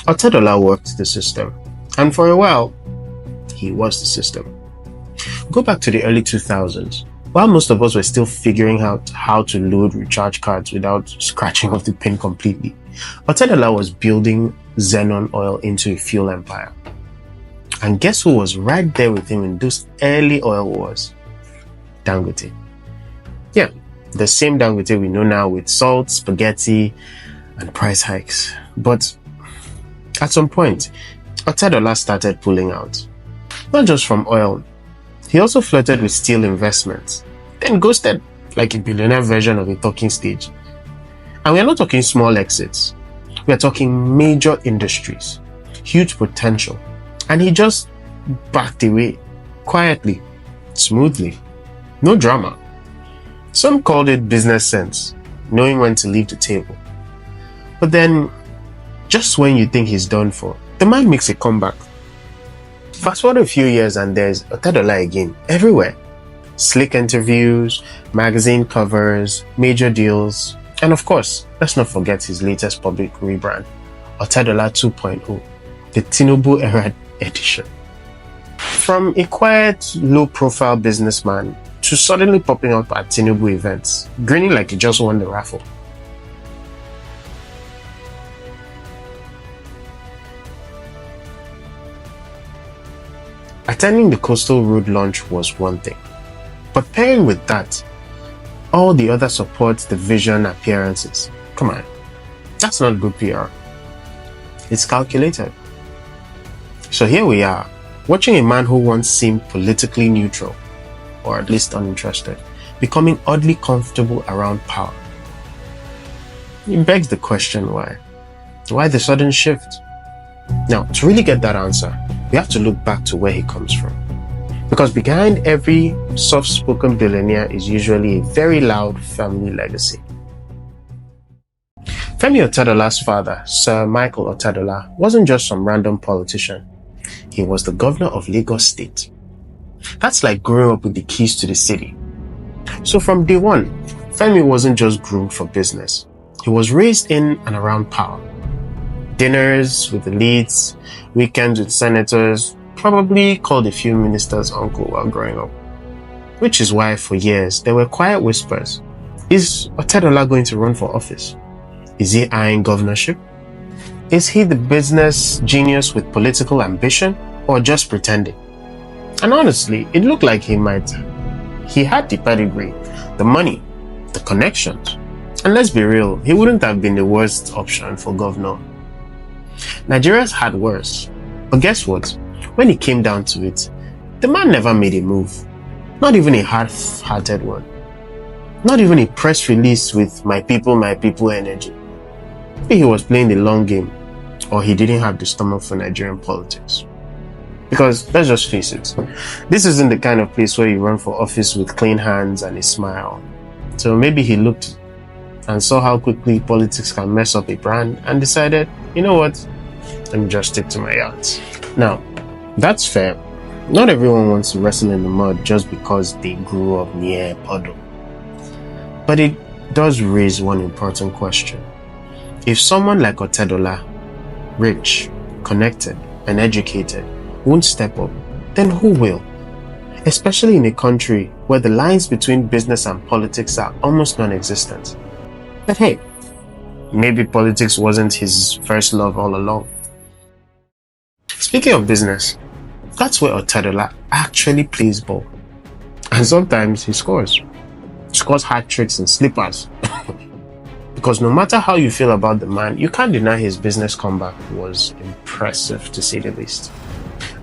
Otedola worked the system, and for a while, he was the system. Go back to the early 2000s. While most of us were still figuring out how to load recharge cards without scratching off the pin completely, Otedola was building xenon oil into a fuel empire. And guess who was right there with him in those early oil wars? Dangote. Yeah, the same Dangote we know now with salt, spaghetti, and price hikes. But at some point, Otedola started pulling out. Not just from oil, he also flirted with steel investments, then ghosted like a billionaire version of a talking stage. And we are not talking small exits. We are talking major industries, huge potential. And he just backed away, quietly, smoothly, no drama. Some called it business sense, knowing when to leave the table. But then, just when you think he's done for, the man makes a comeback. Fast forward a few years and there's Otedola again, everywhere. Slick interviews, magazine covers, major deals, and of course, let's not forget his latest public rebrand, Otedola 2.0, the Tinubu era edition. From a quiet, low-profile businessman to suddenly popping up at Tinubu events, grinning like he just won the raffle. Attending the Coastal Road launch was one thing, but pairing with that, all the other support, the vision, appearances. Come on, that's not good PR. It's calculated. So here we are, watching a man who once seemed politically neutral, or at least uninterested, becoming oddly comfortable around power. It begs the question why. Why the sudden shift? Now, to really get that answer, we have to look back to where he comes from. Because behind every soft-spoken billionaire is usually a very loud family legacy. Femi Otedola's father, Sir Michael Otedola, wasn't just some random politician. He was the governor of Lagos State. That's like growing up with the keys to the city. So from day one, Femi wasn't just groomed for business. He was raised in and around power. Dinners with elites, weekends with senators, probably called a few ministers uncle while growing up. Which is why for years there were quiet whispers. Is Otedola going to run for office? Is he eyeing governorship? Is he the business genius with political ambition or just pretending? And honestly, it looked like he might. He had the pedigree, the money, the connections. And let's be real, he wouldn't have been the worst option for governor. Nigerians had worse. But guess what? When it came down to it, the man never made a move. Not even a half-hearted one. Not even a press release with my people energy. Maybe he was playing the long game, or he didn't have the stomach for Nigerian politics. Because let's just face it, this isn't the kind of place where you run for office with clean hands and a smile. So maybe he looked and saw how quickly politics can mess up a brand and decided, you know what, let me just stick to my yards. Now, that's fair. Not everyone wants to wrestle in the mud just because they grew up near a puddle. But it does raise one important question. If someone like Otedola, rich, connected, and educated, won't step up, then who will? Especially in a country where the lines between business and politics are almost non-existent. But hey, maybe politics wasn't his first love all along. Speaking of business, that's where Otedola actually plays ball. And sometimes he scores. He scores hat tricks and slippers. Because no matter how you feel about the man, you can't deny his business comeback was impressive to say the least.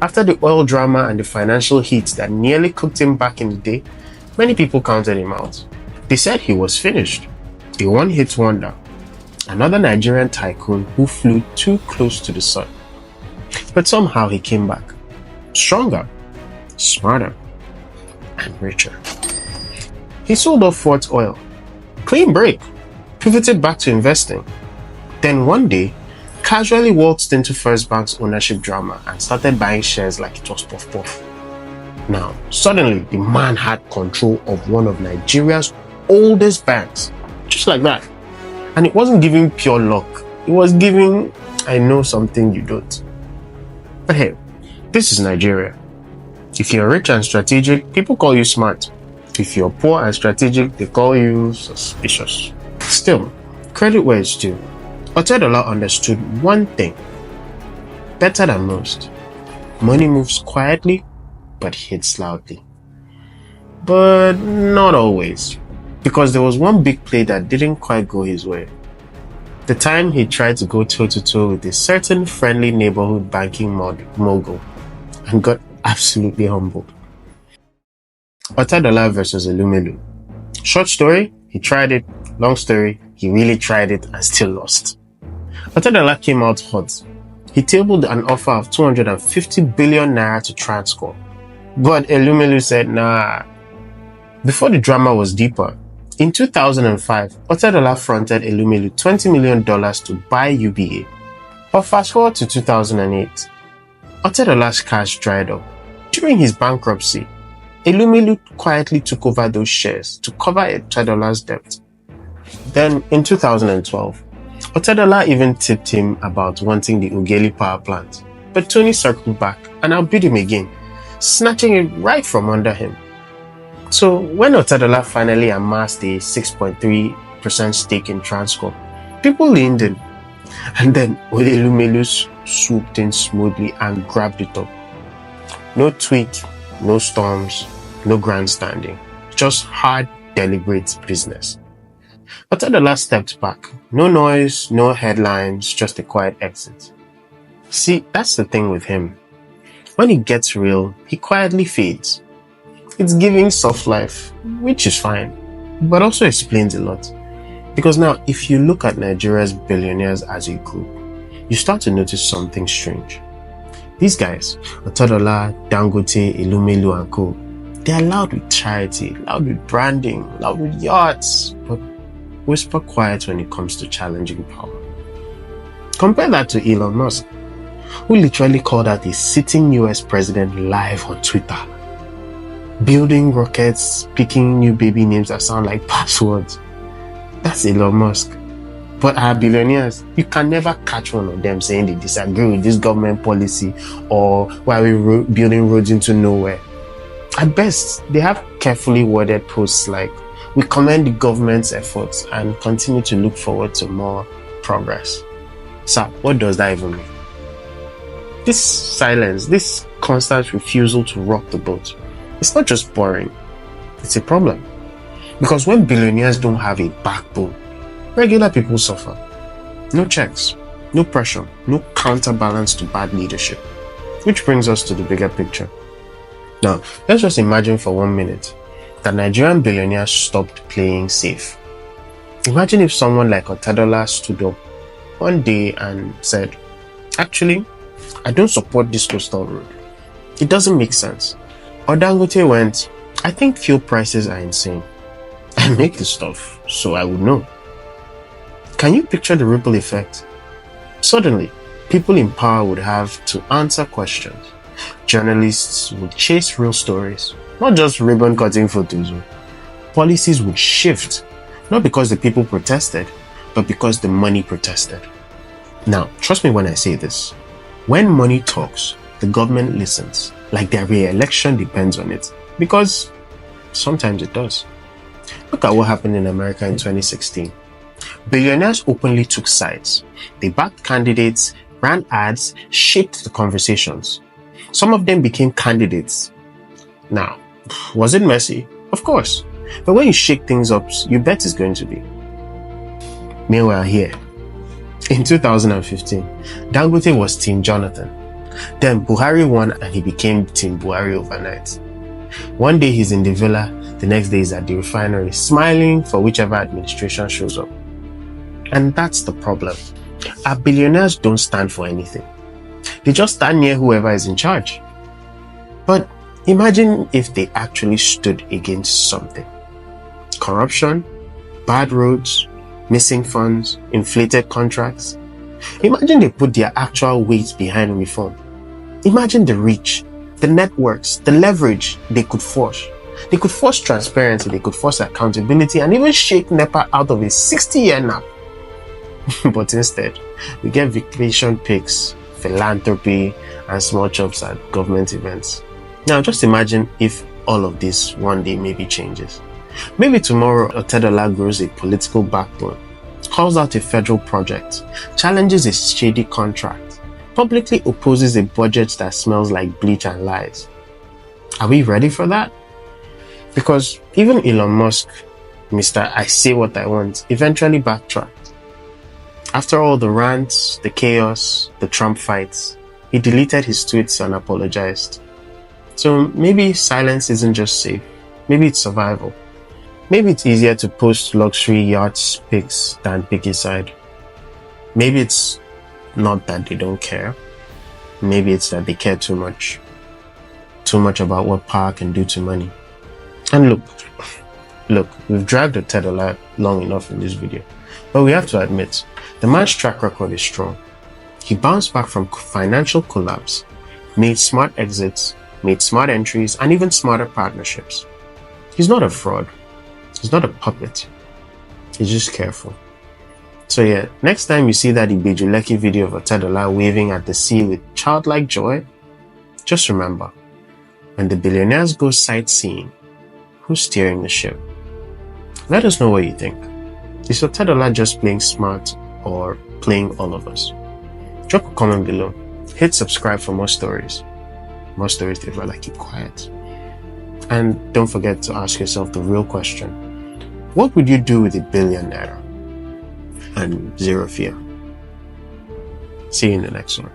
After the oil drama and the financial heat that nearly cooked him back in the day, many people counted him out. They said he was finished. A one-hit wonder. Another Nigerian tycoon who flew too close to the sun. But somehow he came back. Stronger, smarter, and richer. He sold off Fort Oil. Clean break. Pivoted back to investing. Then one day, casually waltzed into First Bank's ownership drama and started buying shares like it was puff puff. Now, suddenly, the man had control of one of Nigeria's oldest banks. Just like that. And it wasn't giving pure luck. It was giving I know something you don't. But hey, this is Nigeria. If you're rich and strategic, people call you smart. If you're poor and strategic, they call you suspicious. Still, credit where it's due. Otedola understood one thing better than most. Money moves quietly, but hits loudly. But not always, because there was one big play that didn't quite go his way. The time he tried to go toe-to-toe with a certain friendly neighborhood banking mogul and got absolutely humbled. Otedola versus Elumelu. Short story, he tried it. Long story, he really tried it and still lost. Otedola came out hot. He tabled an offer of 250 billion naira to Transcorp. But Elumelu said, nah. Before the drama was deeper, in 2005, Otedola fronted Elumelu $20 million to buy UBA. But fast forward to 2008, Otedola's cash dried up. During his bankruptcy, Elumelu quietly took over those shares to cover Otedola's debt. Then, in 2012, Otedola even tipped him about wanting the Ughelli power plant. But Tony circled back and outbid him again, snatching it right from under him. So, when Otedola finally amassed a 6.3% stake in Transcorp, people leaned in. And then Elumelu swooped in smoothly and grabbed it up. No tweak, no storms, no grandstanding. Just hard, deliberate business. Otedola stepped back. No noise, no headlines, just a quiet exit. See, that's the thing with him. When it gets real, he quietly fades. It's giving soft life, which is fine, but also explains a lot. Because now, if you look at Nigeria's billionaires as a group, you start to notice something strange. These guys, Otedola, Dangote, Elumelu and co., they are loud with charity, loud with branding, loud with yachts, but whisper quiet when it comes to challenging power. Compare that to Elon Musk, who literally called out a sitting US president live on Twitter, building rockets, picking new baby names that sound like passwords. That's Elon Musk. But our billionaires, you can never catch one of them saying they disagree with this government policy or why we're building roads into nowhere. At best, they have carefully worded posts like, we commend the government's efforts and continue to look forward to more progress. So, what does that even mean? This silence, this constant refusal to rock the boat, it's not just boring, it's a problem. Because when billionaires don't have a backbone, regular people suffer. No checks, no pressure, no counterbalance to bad leadership. Which brings us to the bigger picture. Now, let's just imagine for 1 minute that Nigerian billionaires stopped playing safe. Imagine if someone like Otedola stood up one day and said, actually, I don't support this coastal road. It doesn't make sense. Or Dangote went, I think fuel prices are insane. I make this stuff, so I would know. Can you picture the ripple effect? Suddenly, people in power would have to answer questions. Journalists would chase real stories, not just ribbon-cutting photos. Policies would shift, not because the people protested, but because the money protested. Now, trust me when I say this. When money talks, the government listens, like their re-election depends on it, because sometimes it does. Look at what happened in America in 2016. Billionaires openly took sides. They backed candidates, ran ads, shaped the conversations. Some of them became candidates. Now, was it messy? Of course. But when you shake things up, you bet it's going to be. Meanwhile here, in 2015, Dangote was Team Jonathan. Then Buhari won and he became Team Buhari overnight. One day he's in the villa, the next day he's at the refinery, smiling for whichever administration shows up. And that's the problem. Our billionaires don't stand for anything. They just stand near whoever is in charge. But imagine if they actually stood against something. Corruption, bad roads, missing funds, inflated contracts. Imagine they put their actual weight behind reform. Imagine the reach, the networks, the leverage they could force. They could force transparency, they could force accountability, and even shake NEPA out of a 60-year nap. But instead, We get vacation pics, philanthropy, and small chops at government events. Now, just imagine if all of this one day maybe changes. Maybe tomorrow, Otedola grows a political backbone, calls out a federal project, challenges a shady contract, publicly opposes a budget that smells like bleach and lies. Are we ready for that? Because even Elon Musk, Mr. I say what I want, eventually backtracked. After all the rants, the chaos, the Trump fights, he deleted his tweets and apologized. So maybe silence isn't just safe, maybe it's survival. Maybe it's easier to post luxury yachts pics than pick a side. Maybe it's not that they don't care. Maybe it's that they care too much. Too much about what power can do to money. And look, we've dragged Otedola long enough in this video. But we have to admit, the man's track record is strong. He bounced back from financial collapse, made smart exits, made smart entries, and even smarter partnerships. He's not a fraud. He's not a puppet. He's just careful. So yeah, next time you see that Ibejuleki video of Otedola waving at the sea with childlike joy, just remember, when the billionaires go sightseeing, who's steering the ship? Let us know what you think. Is Otedola just playing smart or playing all of us? Drop a comment below. Hit subscribe for more stories. More stories they'd rather keep quiet. And don't forget to ask yourself the real question. What would you do with $1 billion naira? And zero fear. See you in the next one.